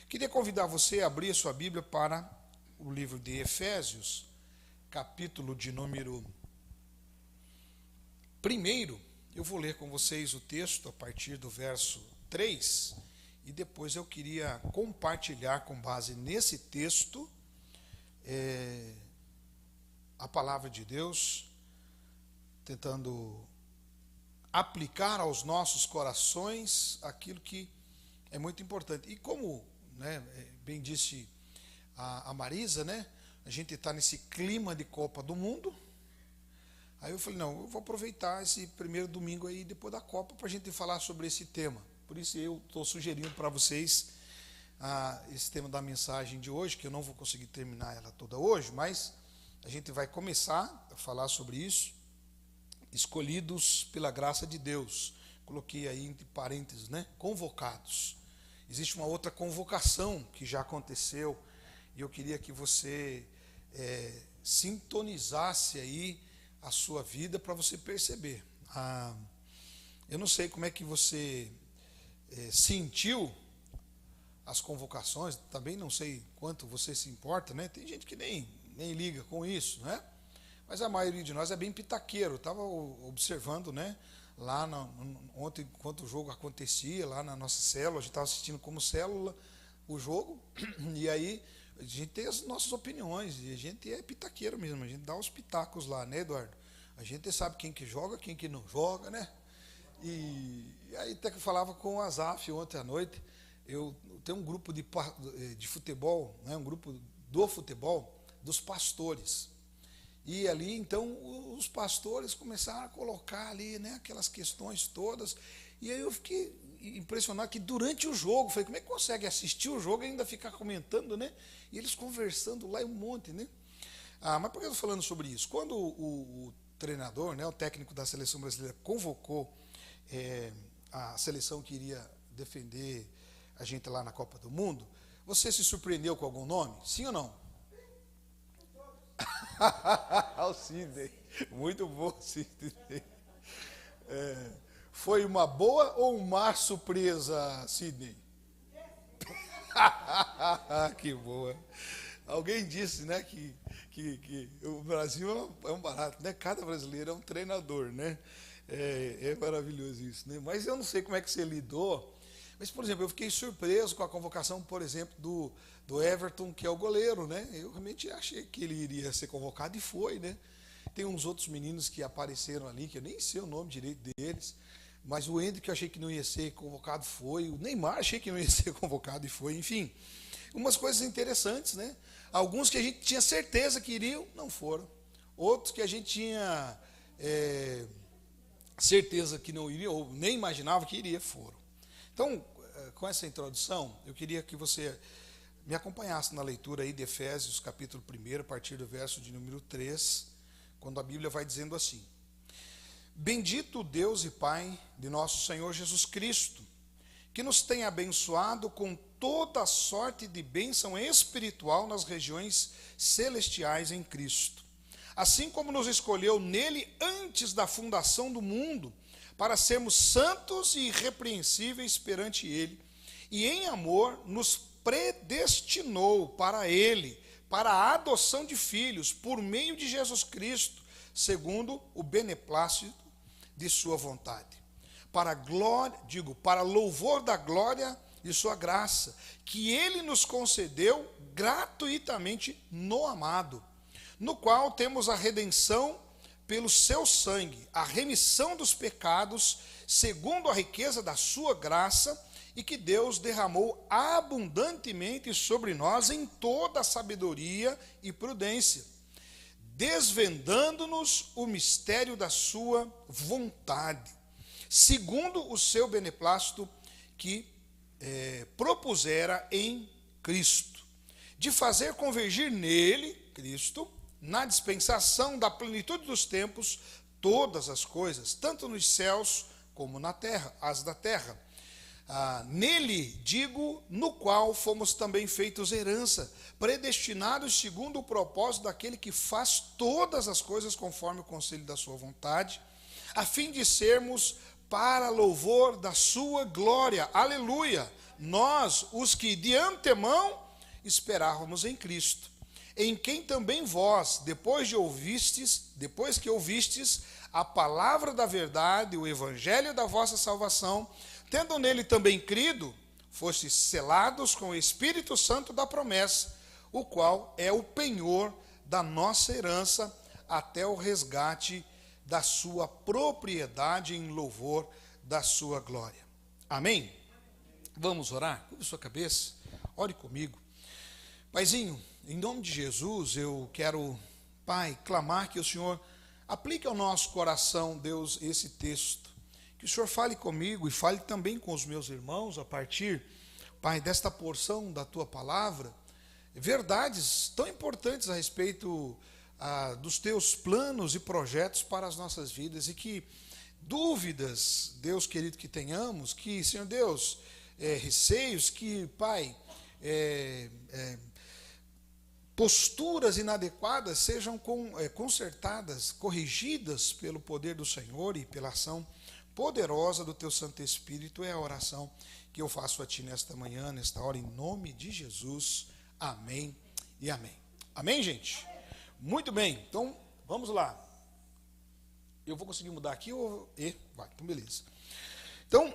Queria convidar você a abrir a sua Bíblia para o livro de Efésios, capítulo de número 1. Eu vou ler com vocês o texto a partir do verso 3, e depois eu queria compartilhar com base nesse texto a palavra de Deus, tentando aplicar aos nossos corações aquilo que é muito importante. E como, bem disse a Marisa, a gente está nesse clima de Copa do Mundo. Aí eu falei, não, eu vou aproveitar esse primeiro domingo aí, depois da Copa, para a gente falar sobre esse tema. Por isso eu estou sugerindo para vocês esse tema da mensagem de hoje, que eu não vou conseguir terminar ela toda hoje, mas a gente vai começar a falar sobre isso. Escolhidos pela graça de Deus. Coloquei aí entre parênteses, convocados. Existe uma outra convocação que já aconteceu, e eu queria que você sintonizasse aí a sua vida para você perceber. Eu não sei como é que você sentiu as convocações, também não sei quanto você se importa, Tem gente que nem liga com isso, Mas a maioria de nós é bem pitaqueiro. Eu estava observando, lá ontem, enquanto o jogo acontecia, lá na nossa célula, a gente estava assistindo como célula o jogo, e aí a gente tem as nossas opiniões, e a gente é pitaqueiro mesmo, a gente dá os pitacos lá, Eduardo? A gente sabe quem que joga, quem que não joga, E aí até que eu falava com o Azaf ontem à noite, eu tenho um grupo de futebol, um grupo do futebol, dos pastores. E ali, então, os pastores começaram a colocar ali, aquelas questões todas. E aí eu fiquei impressionado que durante o jogo, falei, como é que consegue assistir o jogo e ainda ficar comentando, E eles conversando lá um monte, Mas por que eu estou falando sobre isso? Quando o treinador, o técnico da seleção brasileira, convocou a seleção que iria defender a gente lá na Copa do Mundo, você se surpreendeu com algum nome? Sim ou não? O Sidney, muito bom, Sidney. Foi uma boa ou uma surpresa, Sidney? Que boa. Alguém disse, que o Brasil é um barato, Cada brasileiro é um treinador, É maravilhoso isso, Mas eu não sei como é que você lidou. Mas, por exemplo, eu fiquei surpreso com a convocação, por exemplo, do Everton, que é o goleiro, Eu realmente achei que ele iria ser convocado e foi, Tem uns outros meninos que apareceram ali, que eu nem sei o nome direito deles, mas o Hendrick, que eu achei que não ia ser convocado, foi. O Neymar, achei que não ia ser convocado e foi. Enfim, umas coisas interessantes, Alguns que a gente tinha certeza que iriam, não foram. Outros que a gente tinha certeza que não iriam, ou nem imaginava que iria, foram. Então, com essa introdução, eu queria que você me acompanhasse na leitura aí de Efésios, capítulo 1, a partir do verso de número 3, quando a Bíblia vai dizendo assim: Bendito Deus e Pai de nosso Senhor Jesus Cristo, que nos tem abençoado com toda sorte de bênção espiritual nas regiões celestiais em Cristo, assim como nos escolheu nele antes da fundação do mundo, para sermos santos e irrepreensíveis perante ele, e em amor nos predestinou para ele, para a adoção de filhos, por meio de Jesus Cristo, segundo o beneplácito de sua vontade, para louvor da glória de sua graça, que ele nos concedeu gratuitamente no amado, no qual temos a redenção pelo seu sangue, a remissão dos pecados, segundo a riqueza da sua graça, e que Deus derramou abundantemente sobre nós em toda a sabedoria e prudência, desvendando-nos o mistério da sua vontade, segundo o seu beneplácito que propusera em Cristo, de fazer convergir nele, Cristo, na dispensação da plenitude dos tempos, todas as coisas, tanto nos céus como na terra, as da terra. Nele, digo, no qual fomos também feitos herança, predestinados segundo o propósito daquele que faz todas as coisas conforme o conselho da sua vontade, a fim de sermos para louvor da sua glória, aleluia, nós, os que de antemão esperávamos em Cristo, em quem também vós, depois que ouvistes a palavra da verdade, o evangelho da vossa salvação, tendo nele também crido, fostes selados com o Espírito Santo da promessa, o qual é o penhor da nossa herança até o resgate da sua propriedade em louvor da sua glória. Amém? Vamos orar? Curva sua cabeça, ore comigo. Paizinho, em nome de Jesus, eu quero, Pai, clamar que o Senhor aplique ao nosso coração, Deus, esse texto. Que o Senhor fale comigo e fale também com os meus irmãos a partir, Pai, desta porção da Tua palavra, verdades tão importantes a respeito dos Teus planos e projetos para as nossas vidas, e que dúvidas, Deus querido, que tenhamos, que, Senhor Deus, receios, que, Pai, posturas inadequadas sejam consertadas, corrigidas pelo poder do Senhor e pela ação poderosa do Teu Santo Espírito. É a oração que eu faço a Ti nesta manhã, nesta hora, em nome de Jesus. Amém e amém. Amém, gente? Muito bem, então vamos lá. Eu vou conseguir mudar aqui ou... Vai, então beleza. Então,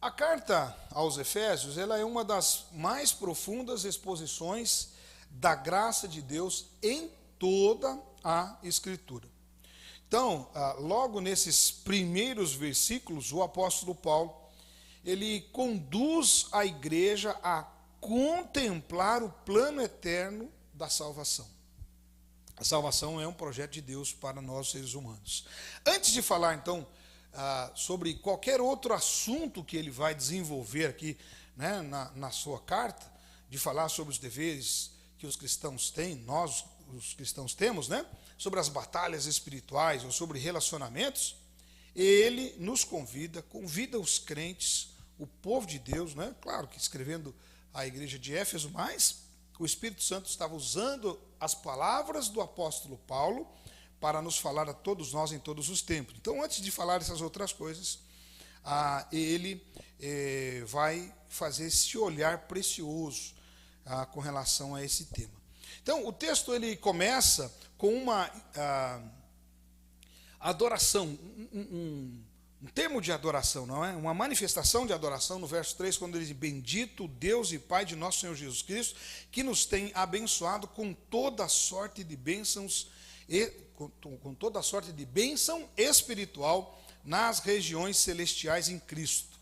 a carta aos Efésios, ela é uma das mais profundas exposições da graça de Deus em toda a Escritura. Então, logo nesses primeiros versículos, o apóstolo Paulo, ele conduz a igreja a contemplar o plano eterno da salvação. A salvação é um projeto de Deus para nós, seres humanos. Antes de falar, então, sobre qualquer outro assunto que ele vai desenvolver aqui, né, na sua carta, de falar sobre os deveres que os cristãos têm, nós, os cristãos, temos, né, sobre as batalhas espirituais ou sobre relacionamentos, ele nos convida os crentes, o povo de Deus, né, claro que escrevendo a igreja de Éfeso, mas o Espírito Santo estava usando as palavras do apóstolo Paulo para nos falar a todos nós em todos os tempos. Então, antes de falar essas outras coisas, ele vai fazer esse olhar precioso com relação a esse tema. Então, o texto ele começa com uma adoração, um termo de adoração, não é? Uma manifestação de adoração no verso 3, quando ele diz: bendito Deus e Pai de nosso Senhor Jesus Cristo, que nos tem abençoado com toda sorte de bênçãos com toda sorte de bênção espiritual nas regiões celestiais em Cristo.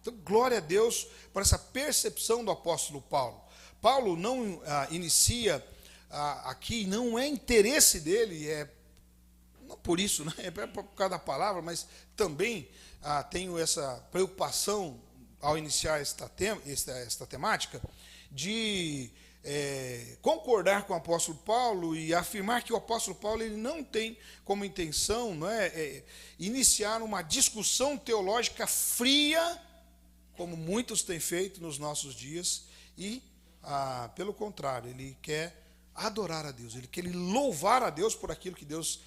Então, glória a Deus por essa percepção do apóstolo Paulo. Paulo não inicia aqui, não é interesse dele, não por isso, né? É por causa da palavra, mas também tenho essa preocupação ao iniciar esta temática de concordar com o apóstolo Paulo e afirmar que o apóstolo Paulo ele não tem como intenção, não iniciar uma discussão teológica fria, como muitos têm feito nos nossos dias, e pelo contrário, ele quer adorar a Deus, ele quer louvar a Deus por aquilo que Deus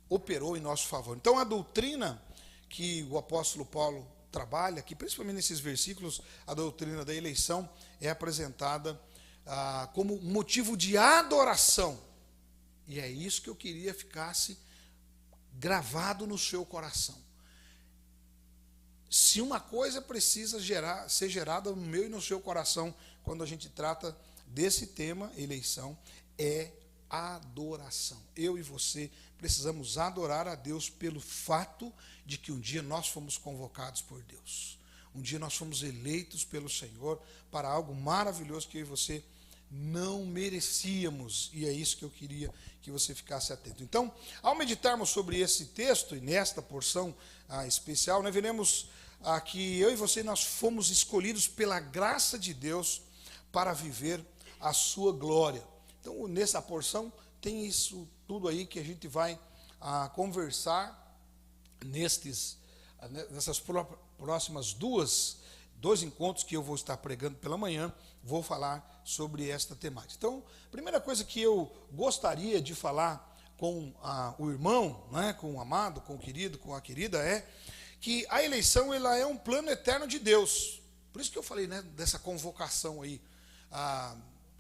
operou em nosso favor. Então, a doutrina que o apóstolo Paulo trabalha aqui, principalmente nesses versículos, a doutrina da eleição é apresentada como motivo de adoração. E é isso que eu queria ficasse gravado no seu coração. Se uma coisa precisa ser gerada no meu e no seu coração, quando a gente trata desse tema, eleição, é adoração. Eu e você precisamos adorar a Deus pelo fato de que um dia nós fomos convocados por Deus. Um dia nós fomos eleitos pelo Senhor para algo maravilhoso que eu e você não merecíamos. E é isso que eu queria que você ficasse atento. Então, ao meditarmos sobre esse texto e nesta porção especial, nós veremos que eu e você nós fomos escolhidos pela graça de Deus para viver a sua glória. Então, nessa porção, tem isso tudo aí que a gente vai conversar nessas próximas dois encontros que eu vou estar pregando pela manhã, vou falar sobre esta temática. Então, a primeira coisa que eu gostaria de falar com o irmão, né, com o amado, com o querido, com a querida, é que a eleição ela é um plano eterno de Deus Por isso que eu falei, né, dessa convocação aí.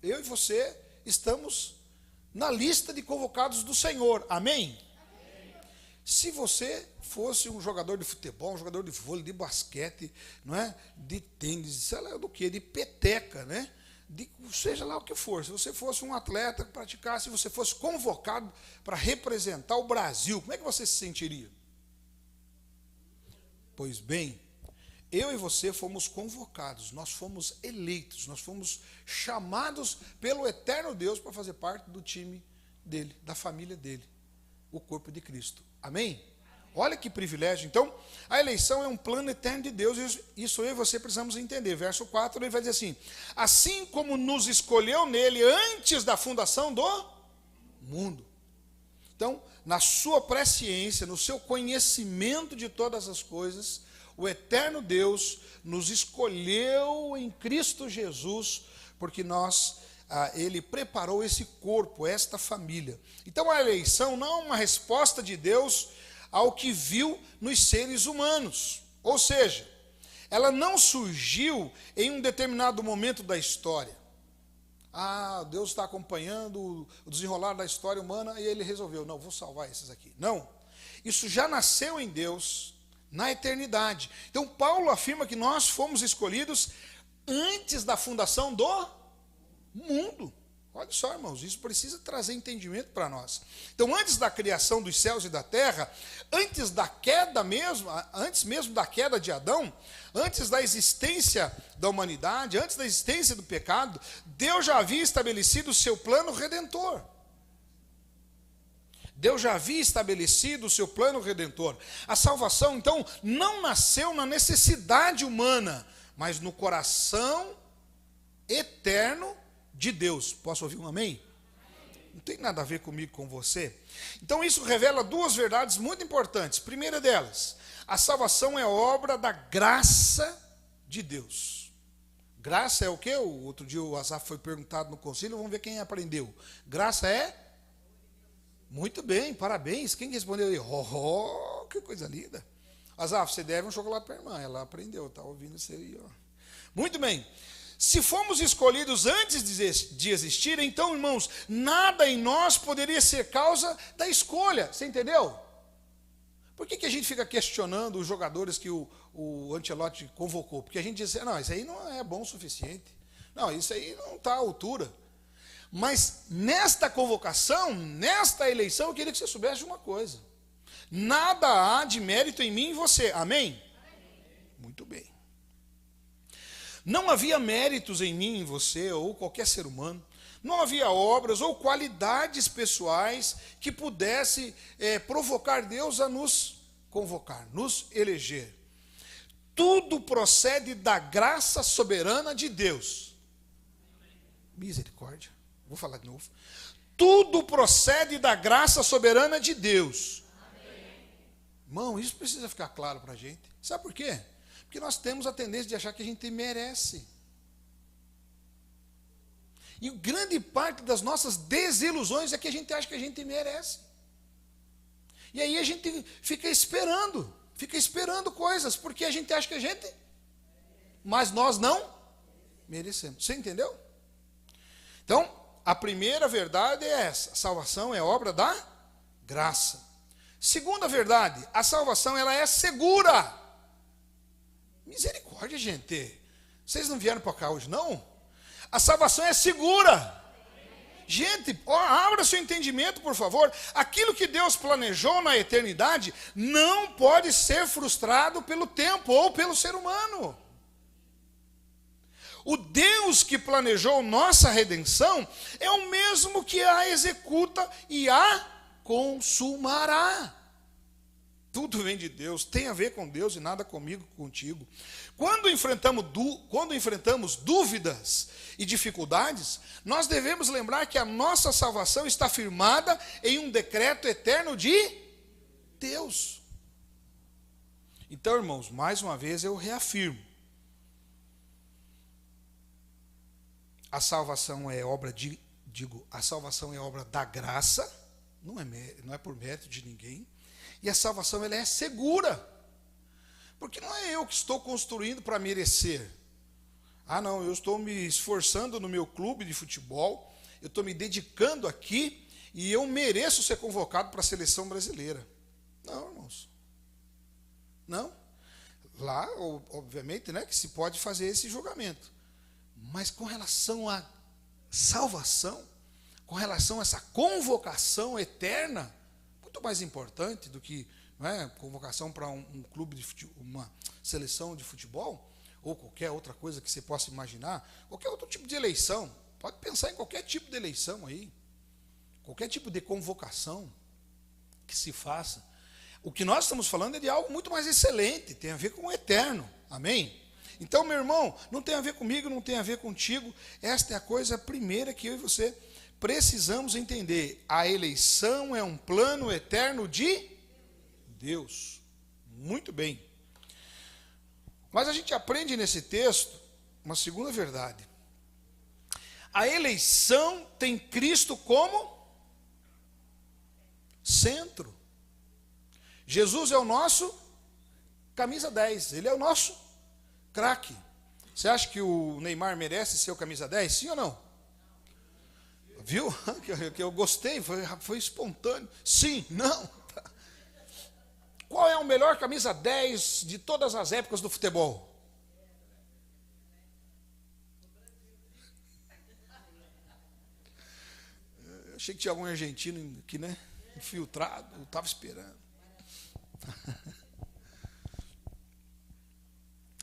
Eu e você estamos na lista de convocados do Senhor. Amém? Se você fosse um jogador de futebol, um jogador de vôlei, de basquete, não é? De tênis, sei lá do que, de peteca, né? Seja lá o que for, se você fosse um atleta que praticasse, se você fosse convocado para representar o Brasil, como é que você se sentiria? Pois bem, eu e você fomos convocados, nós fomos eleitos, nós fomos chamados pelo eterno Deus para fazer parte do time dele, da família dele, o corpo de Cristo. Amém? Olha que privilégio. Então, a eleição é um plano eterno de Deus, isso eu e você precisamos entender. Verso 4, ele vai dizer assim: assim como nos escolheu nele antes da fundação do mundo. Então, na sua presciência, no seu conhecimento de todas as coisas, o eterno Deus nos escolheu em Cristo Jesus, porque Ele preparou esse corpo, esta família. Então a eleição não é uma resposta de Deus ao que viu nos seres humanos. Ou seja, ela não surgiu em um determinado momento da história. Deus está acompanhando o desenrolar da história humana e Ele resolveu, não, vou salvar esses aqui. Não, isso já nasceu em Deus na eternidade. Então Paulo afirma que nós fomos escolhidos antes da fundação do mundo. Olha só, irmãos, isso precisa trazer entendimento para nós. Então, antes da criação dos céus e da terra, antes da queda mesmo, antes mesmo da queda de Adão, antes da existência da humanidade, antes da existência do pecado, Deus já havia estabelecido o seu plano redentor. Deus já havia estabelecido o seu plano redentor. A salvação, então, não nasceu na necessidade humana, mas no coração eterno de Deus. Posso ouvir um amém? Não tem nada a ver comigo, com você. Então isso revela duas verdades muito importantes. Primeira delas, a salvação é obra da graça de Deus. Graça é o quê? O outro dia o Asaf foi perguntado no concílio, vamos ver quem aprendeu. Graça é? Muito bem, parabéns. Quem respondeu aí? Que coisa linda. Asaf, você deve um chocolate para a irmã. Ela aprendeu, está ouvindo isso aí, ó. Muito bem. Se fomos escolhidos antes de existir, então, irmãos, nada em nós poderia ser causa da escolha. Você entendeu? Por que a gente fica questionando os jogadores que o Ancelotti convocou? Porque a gente diz, não, isso aí não é bom o suficiente. Não, isso aí não está à altura. Mas nesta convocação, nesta eleição, eu queria que você soubesse de uma coisa. Nada há de mérito em mim e você. Amém? Muito bem. Não havia méritos em mim, em você, ou qualquer ser humano. Não havia obras ou qualidades pessoais que pudesse provocar Deus a nos convocar, nos eleger. Tudo procede da graça soberana de Deus. Misericórdia. Vou falar de novo. Tudo procede da graça soberana de Deus. Irmão, isso precisa ficar claro para a gente. Sabe por quê? Porque nós temos a tendência de achar que a gente merece. E grande parte das nossas desilusões é que a gente acha que a gente merece. E aí a gente fica esperando coisas, porque a gente acha que a gente, mas nós não merecemos. Você entendeu? Então, a primeira verdade é essa: a salvação é obra da graça. Segunda verdade, a salvação ela é segura. Misericórdia, gente. Vocês não vieram para cá hoje, não? A salvação é segura. Gente, abra seu entendimento, por favor. Aquilo que Deus planejou na eternidade não pode ser frustrado pelo tempo ou pelo ser humano. O Deus que planejou nossa redenção é o mesmo que a executa e a consumará. Tudo vem de Deus, tem a ver com Deus e nada comigo, contigo. Quando enfrentamos dúvidas e dificuldades, nós devemos lembrar que a nossa salvação está firmada em um decreto eterno de Deus. Então, irmãos, mais uma vez eu reafirmo. A salvação é obra a salvação é obra da graça, não é por mérito de ninguém. E a salvação ela é segura. Porque não é eu que estou construindo para merecer. Ah, não, eu estou me esforçando no meu clube de futebol, eu estou me dedicando aqui e eu mereço ser convocado para a seleção brasileira. Não, irmãos. Não. Lá, obviamente, né, que se pode fazer esse julgamento. Mas com relação à salvação, com relação a essa convocação eterna, muito mais importante do que, não é, convocação para um clube de futebol, uma seleção de futebol, ou qualquer outra coisa que você possa imaginar, qualquer outro tipo de eleição. Pode pensar em qualquer tipo de eleição aí, qualquer tipo de convocação que se faça. O que nós estamos falando é de algo muito mais excelente, tem a ver com o eterno. Amém? Então, meu irmão, não tem a ver comigo, não tem a ver contigo. Esta é a coisa primeira que eu e você precisamos entender. A eleição é um plano eterno de Deus. Muito bem. Mas a gente aprende nesse texto uma segunda verdade. A eleição tem Cristo como centro. Jesus é o nosso camisa 10, ele é o nosso craque. Você acha que o Neymar merece ser o camisa 10? Sim ou não? Viu? Que eu gostei, foi espontâneo. Sim, não. Qual é o melhor camisa 10 de todas as épocas do futebol? Eu achei que tinha algum argentino aqui, né? Infiltrado, eu estava esperando.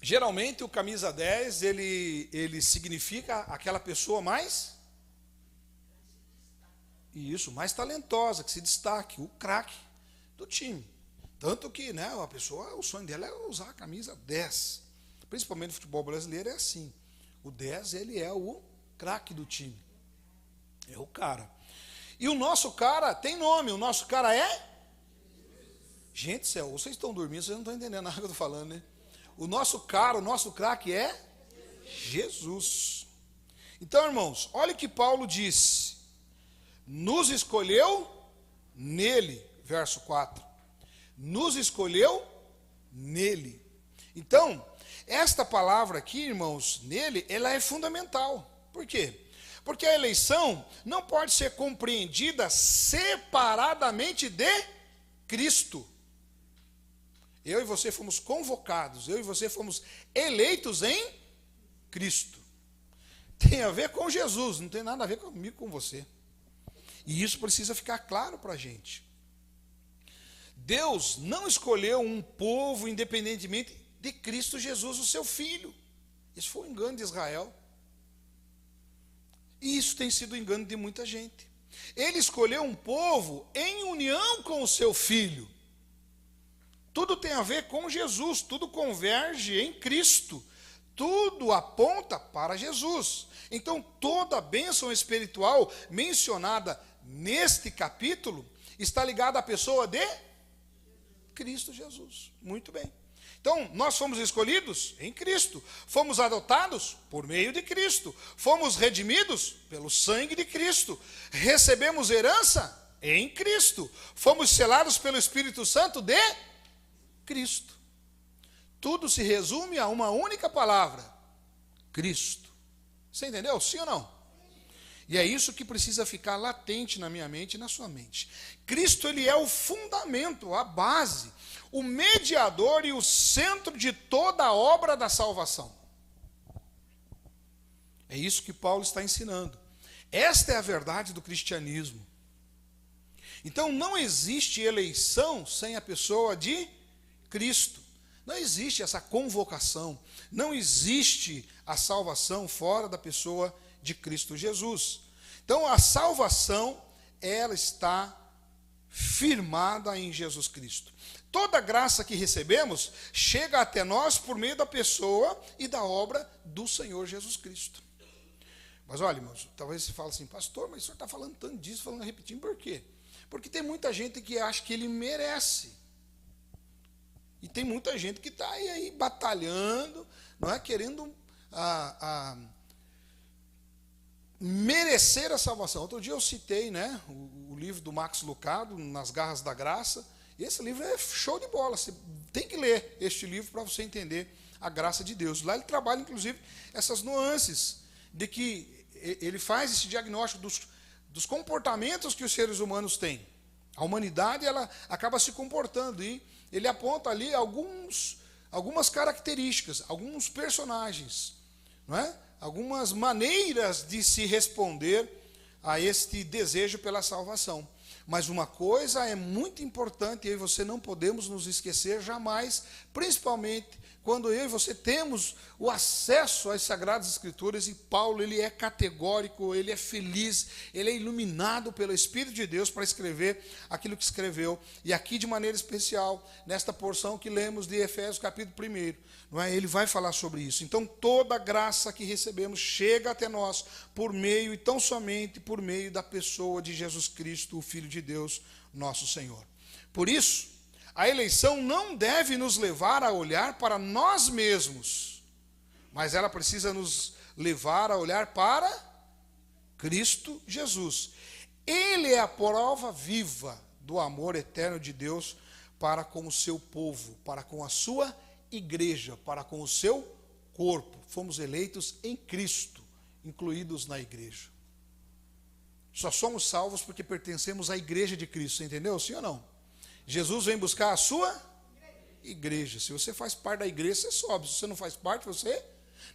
Geralmente o camisa 10, ele significa aquela pessoa mais mais talentosa, que se destaque, o craque do time. Tanto que, né, a pessoa, o sonho dela é usar a camisa 10. Principalmente no futebol brasileiro é assim. O 10, ele é o craque do time. É o cara. E o nosso cara tem nome, o nosso cara é? Gente, céu, vocês estão dormindo, vocês não estão entendendo nada que eu estou falando, né? O nosso cara, o nosso craque é Jesus. Então, irmãos, olha o que Paulo disse. Nos escolheu nele, verso 4. Nos escolheu nele. Então, esta palavra aqui, irmãos, nele, ela é fundamental. Por quê? Porque a eleição não pode ser compreendida separadamente de Cristo. Eu e você fomos convocados, eu e você fomos eleitos em Cristo. Tem a ver com Jesus, não tem nada a ver comigo, com você. E isso precisa ficar claro para a gente. Deus não escolheu um povo independentemente de Cristo Jesus, o seu Filho. Isso foi um engano de Israel. E isso tem sido o engano de muita gente. Ele escolheu um povo em união com o seu Filho. Tudo tem a ver com Jesus, tudo converge em Cristo, tudo aponta para Jesus. Então, toda a bênção espiritual mencionada neste capítulo está ligada à pessoa de Cristo Jesus. Muito bem. Então, nós fomos escolhidos em Cristo, fomos adotados por meio de Cristo, fomos redimidos pelo sangue de Cristo, recebemos herança em Cristo, fomos selados pelo Espírito Santo de Cristo. Tudo se resume a uma única palavra: Cristo. Você entendeu? Sim ou não? E é isso que precisa ficar latente na minha mente e na sua mente. Cristo, ele é o fundamento, a base, o mediador e o centro de toda a obra da salvação. É isso que Paulo está ensinando. Esta é a verdade do cristianismo. Então, não existe eleição sem a pessoa de Cristo. Não existe essa convocação, não existe a salvação fora da pessoa de Cristo Jesus. Então, a salvação, ela está firmada em Jesus Cristo. Toda graça que recebemos chega até nós por meio da pessoa e da obra do Senhor Jesus Cristo. Mas olha, irmãos, talvez você fale assim: pastor, mas o senhor está falando tanto disso, falando repetindo, por quê? Porque tem muita gente que acha que ele merece. E tem muita gente que está aí batalhando, não é, querendo merecer a salvação. Outro dia eu citei, né, o livro do Max Lucado, Nas Garras da Graça. Esse livro é show de bola. Você tem que ler este livro para você entender a graça de Deus. Lá ele trabalha, inclusive, essas nuances, de que ele faz esse diagnóstico dos comportamentos que os seres humanos têm. A humanidade, ela acaba se comportando, e ele aponta ali algumas características, alguns personagens, não é? Algumas maneiras de se responder a este desejo pela salvação. Mas uma coisa é muito importante, e você não podemos nos esquecer jamais, principalmente quando eu e você temos o acesso às Sagradas Escrituras, e Paulo, ele é categórico, ele é feliz, ele é iluminado pelo Espírito de Deus para escrever aquilo que escreveu. E aqui, de maneira especial, nesta porção que lemos de Efésios capítulo 1, não é? Ele vai falar sobre isso. Então, toda a graça que recebemos chega até nós por meio, e tão somente por meio da pessoa de Jesus Cristo, o Filho de Deus, nosso Senhor. Por isso, a eleição não deve nos levar a olhar para nós mesmos, mas ela precisa nos levar a olhar para Cristo Jesus. Ele é a prova viva do amor eterno de Deus para com o seu povo, para com a sua igreja, para com o seu corpo. Fomos eleitos em Cristo, incluídos na igreja. Só somos salvos porque pertencemos à igreja de Cristo, entendeu? Sim ou não? Jesus vem buscar a sua igreja. Se você faz parte da igreja, você sobe. Se você não faz parte, você...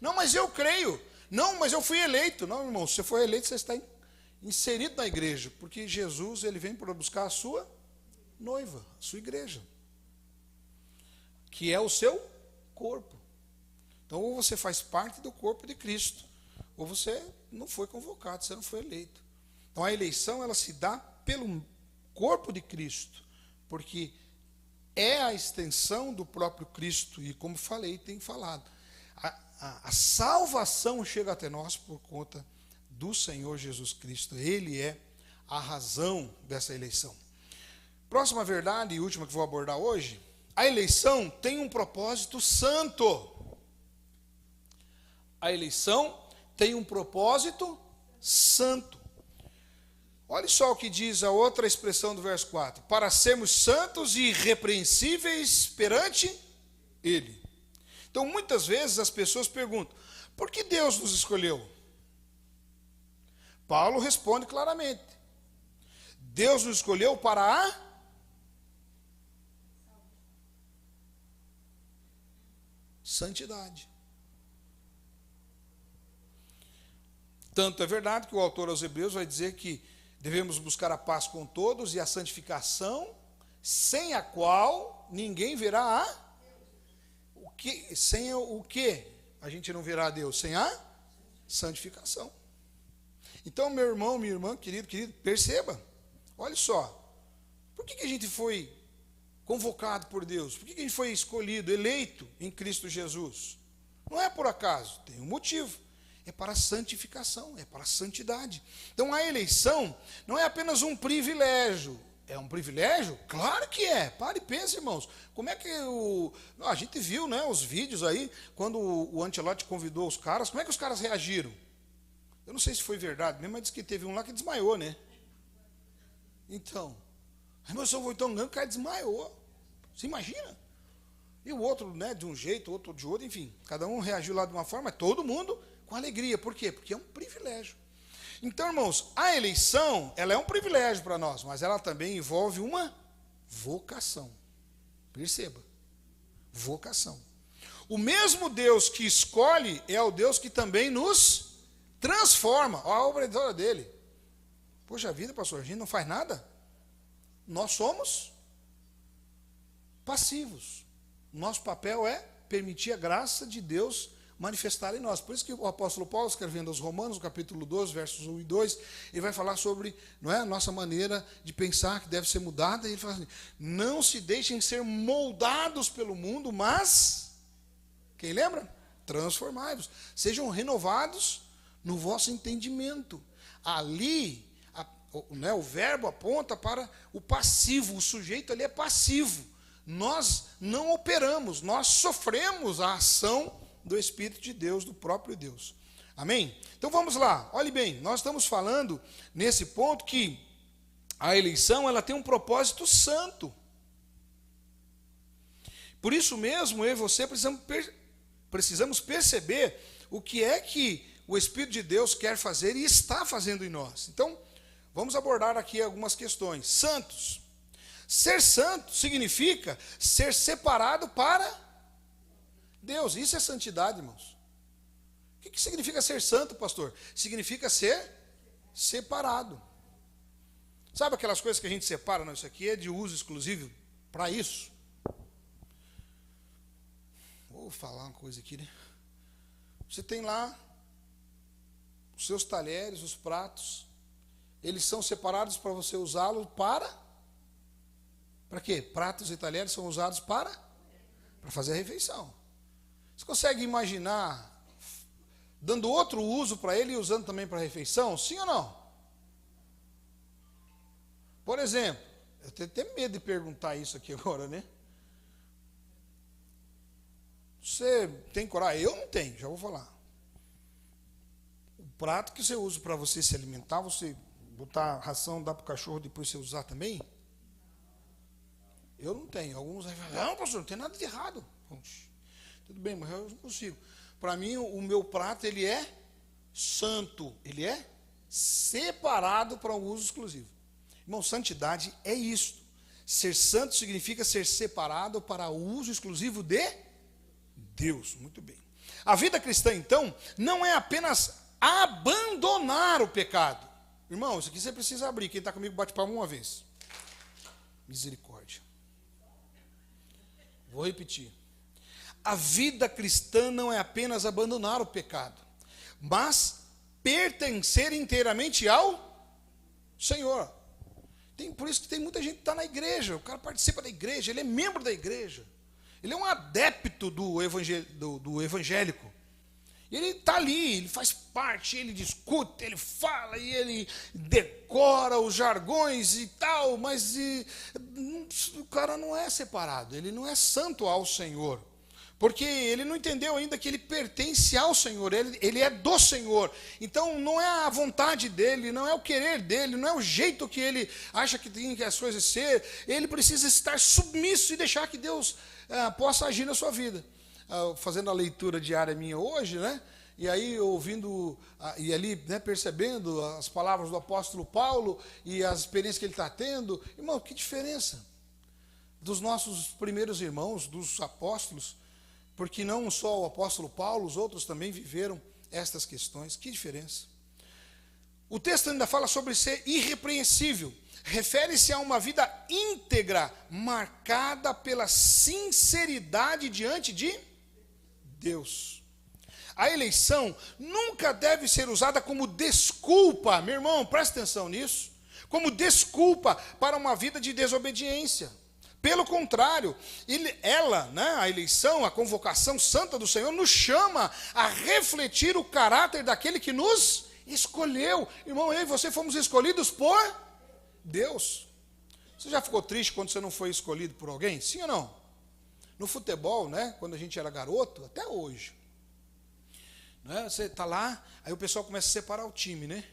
Não, mas eu creio. Não, mas eu fui eleito. Não, irmão, se você foi eleito, você está inserido na igreja. Porque Jesus, ele vem para buscar a sua noiva, a sua igreja, que é o seu corpo. Então, ou você faz parte do corpo de Cristo, ou você não foi convocado, você não foi eleito. Então, a eleição, ela se dá pelo corpo de Cristo, porque é a extensão do próprio Cristo, e como falei, tem falado, a salvação chega até nós por conta do Senhor Jesus Cristo. Ele é a razão dessa eleição. Próxima verdade e última que vou abordar hoje: a eleição tem um propósito santo. A eleição tem um propósito santo. Olha só o que diz a outra expressão do verso 4. Para sermos santos e irrepreensíveis perante Ele. Então, muitas vezes as pessoas perguntam: por que Deus nos escolheu? Paulo responde claramente: Deus nos escolheu para a santidade. Tanto é verdade que o autor aos Hebreus vai dizer que devemos buscar a paz com todos e a santificação, sem a qual ninguém verá sem o que a gente não verá a Deus? Sem a santificação. Então, meu irmão, minha irmã, querido, perceba, olha só, por que a gente foi convocado por Deus? Por que a gente foi escolhido, eleito em Cristo Jesus? Não é por acaso, tem um motivo. É para a santificação, é para a santidade. Então, a eleição não é apenas um privilégio. É um privilégio? Claro que é. Pare e pense, irmãos. Como é que a gente viu, né, os vídeos aí, quando o Ancelotti convidou os caras, como é que os caras reagiram? Eu não sei se foi verdade mesmo, mas disse que teve um lá que desmaiou, né? Então, a emoção foi tão grande que o cara desmaiou. Você imagina? E o outro, né, de um jeito, o outro de outro, enfim. Cada um reagiu lá de uma forma, mas todo mundo com alegria. Por quê? Porque é um privilégio. Então, irmãos, a eleição, ela é um privilégio para nós, mas ela também envolve uma vocação. Perceba, vocação. O mesmo Deus que escolhe é o Deus que também nos transforma. Olha a obra toda dele. Poxa vida, pastor, a gente não faz nada? Nós somos passivos. Nosso papel é permitir a graça de Deus manifestar em nós. Por isso que o apóstolo Paulo, escrevendo aos Romanos, no capítulo 12, versos 1 e 2, ele vai falar sobre, não é, a nossa maneira de pensar que deve ser mudada, e ele fala assim: não se deixem ser moldados pelo mundo, mas, quem lembra? Transformai-vos. Sejam renovados no vosso entendimento. Ali, o verbo aponta para o passivo, o sujeito ali é passivo. Nós não operamos, nós sofremos a ação do Espírito de Deus, do próprio Deus. Amém? Então vamos lá, olhe bem, nós estamos falando nesse ponto que a eleição, ela tem um propósito santo. Por isso mesmo, eu e você precisamos precisamos perceber o que é que o Espírito de Deus quer fazer e está fazendo em nós. Então, vamos abordar aqui algumas questões. Santos. Ser santo significa ser separado para Deus. Isso é santidade, irmãos. O que significa ser santo, pastor? Significa ser separado. Sabe aquelas coisas que a gente separa? Não, isso aqui é de uso exclusivo para isso. Vou falar uma coisa aqui, né? Você tem lá os seus talheres, os pratos, eles são separados para você usá-los para quê? Pratos e talheres são usados para fazer a refeição. Você consegue imaginar dando outro uso para ele e usando também para a refeição? Sim ou não? Por exemplo, eu tenho até medo de perguntar isso aqui agora, né? Você tem coragem? Eu não tenho, já vou falar. O prato que você usa para você se alimentar, você botar ração, dar para o cachorro, depois você usar também? Eu não tenho. Alguns vão falar, não, pastor, não tem nada de errado. Poxa, tudo bem, mas eu não consigo. Para mim, o meu prato, ele é santo. Ele é separado para um uso exclusivo. Irmão, santidade é isto. Ser santo significa ser separado para o uso exclusivo de Deus. Muito bem. A vida cristã, então, não é apenas abandonar o pecado. Irmão, isso aqui você precisa abrir. Quem está comigo, bate palma uma vez. Misericórdia. Vou repetir. A vida cristã não é apenas abandonar o pecado, mas pertencer inteiramente ao Senhor. Por isso que tem muita gente que está na igreja, o cara participa da igreja, ele é membro da igreja, ele é um adepto do evangélico. E ele está ali, ele faz parte, ele discute, ele fala, e ele decora os jargões e tal, mas o cara não é separado, ele não é santo ao Senhor. Porque ele não entendeu ainda que ele pertence ao Senhor, ele é do Senhor. Então não é a vontade dele, não é o querer dele, não é o jeito que ele acha que tem que as coisas ser. Ele precisa estar submisso e deixar que Deus possa agir na sua vida. Fazendo a leitura diária minha hoje, né? E aí ouvindo, e ali, né, percebendo as palavras do apóstolo Paulo e as experiências que ele está tendo. Irmão, que diferença dos nossos primeiros irmãos, dos apóstolos. Porque não só o apóstolo Paulo, os outros também viveram estas questões. Que diferença. O texto ainda fala sobre ser irrepreensível. Refere-se a uma vida íntegra, marcada pela sinceridade diante de Deus. A eleição nunca deve ser usada como desculpa, meu irmão, presta atenção nisso, como desculpa para uma vida de desobediência. Pelo contrário, a eleição, a convocação santa do Senhor nos chama a refletir o caráter daquele que nos escolheu. Irmão, eu e você fomos escolhidos por Deus. Você já ficou triste quando você não foi escolhido por alguém? Sim ou não? No futebol, né, quando a gente era garoto, até hoje, né, você está lá, aí o pessoal começa a separar o time, né?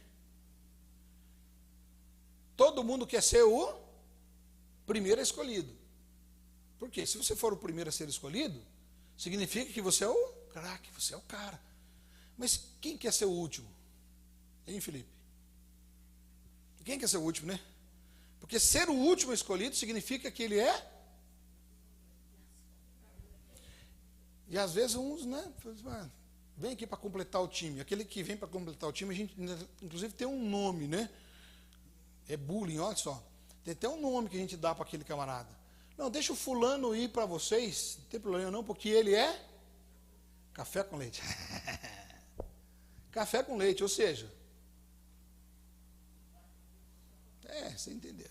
Todo mundo quer ser o primeiro escolhido. Por quê? Se você for o primeiro a ser escolhido, significa que você é o craque, você é o cara. Mas quem quer ser o último? Hein, Felipe? Quem quer ser o último, né? Porque ser o último escolhido significa que ele é. E às vezes uns, né? Vem aqui para completar o time. Aquele que vem para completar o time, a gente inclusive tem um nome, né? É bullying, olha só. Tem até um nome que a gente dá para aquele camarada. Não, deixa o fulano ir para vocês, não tem problema não, porque ele é café com leite. Café com leite, ou seja, você entendeu.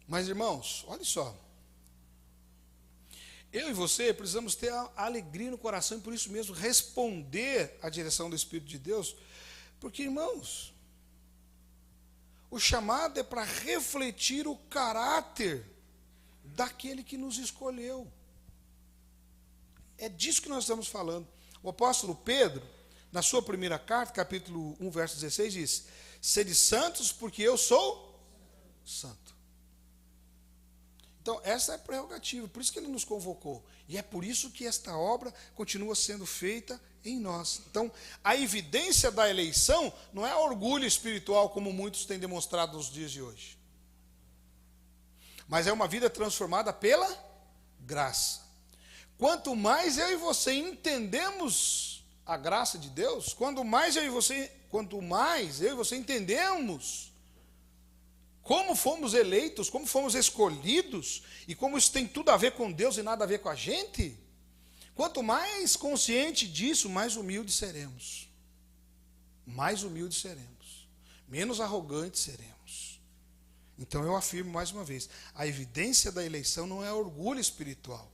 Mas, irmãos, olha só. Eu e você precisamos ter a alegria no coração e por isso mesmo responder à direção do Espírito de Deus, porque, irmãos, o chamado é para refletir o caráter daquele que nos escolheu. É disso que nós estamos falando. O apóstolo Pedro, na sua primeira carta, capítulo 1, verso 16, diz: sede santos, porque eu sou santo. Então, essa é a prerrogativa, por isso que ele nos convocou. E é por isso que esta obra continua sendo feita em nós. Então, a evidência da eleição não é orgulho espiritual, como muitos têm demonstrado nos dias de hoje. Mas é uma vida transformada pela graça. Quanto mais eu e você entendemos a graça de Deus, quanto mais eu e você entendemos como fomos eleitos, como fomos escolhidos, e como isso tem tudo a ver com Deus e nada a ver com a gente, quanto mais consciente disso, mais humildes seremos. Mais humildes seremos. Menos arrogantes seremos. Então eu afirmo mais uma vez, a evidência da eleição não é orgulho espiritual,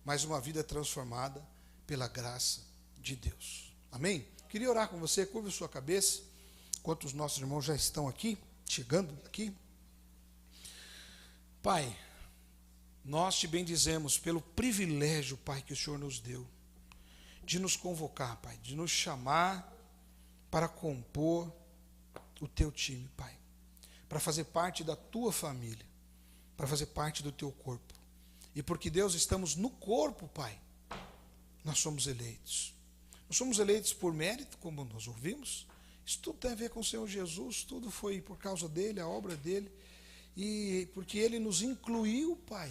mas uma vida transformada pela graça de Deus. Amém? Queria orar com você, curva sua cabeça, enquanto os nossos irmãos já estão aqui, chegando aqui. Pai, nós te bendizemos pelo privilégio, Pai, que o Senhor nos deu, de nos convocar, Pai, de nos chamar para compor o teu time, Pai, para fazer parte da tua família, para fazer parte do teu corpo. E porque, Deus, estamos no corpo, Pai, nós somos eleitos. Nós somos eleitos por mérito, como nós ouvimos. Isso tudo tem a ver com o Senhor Jesus, tudo foi por causa dele, a obra dele. E porque ele nos incluiu, Pai,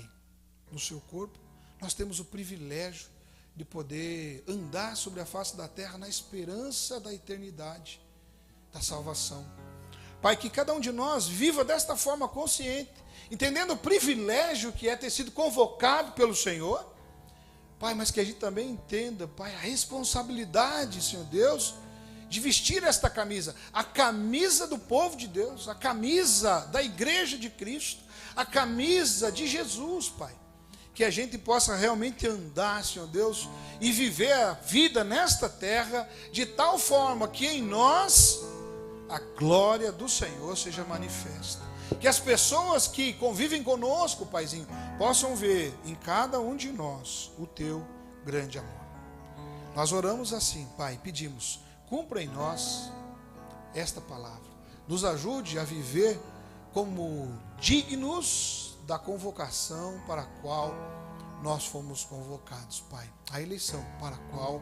no seu corpo, nós temos o privilégio de poder andar sobre a face da terra na esperança da eternidade, da salvação. Pai, que cada um de nós viva desta forma consciente, entendendo o privilégio que é ter sido convocado pelo Senhor, Pai, mas que a gente também entenda, Pai, a responsabilidade, Senhor Deus, de vestir esta camisa, a camisa do povo de Deus, a camisa da igreja de Cristo, a camisa de Jesus, Pai. Que a gente possa realmente andar, Senhor Deus, e viver a vida nesta terra de tal forma que em nós a glória do Senhor seja manifesta. Que as pessoas que convivem conosco, Paizinho, possam ver em cada um de nós o teu grande amor. Nós oramos assim, Pai, pedimos, cumpra em nós esta palavra. Nos ajude a viver como dignos da convocação para a qual nós fomos convocados, Pai. A eleição para a qual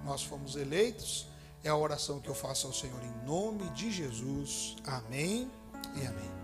nós fomos eleitos é a oração que eu faço ao Senhor em nome de Jesus. Amém e amém.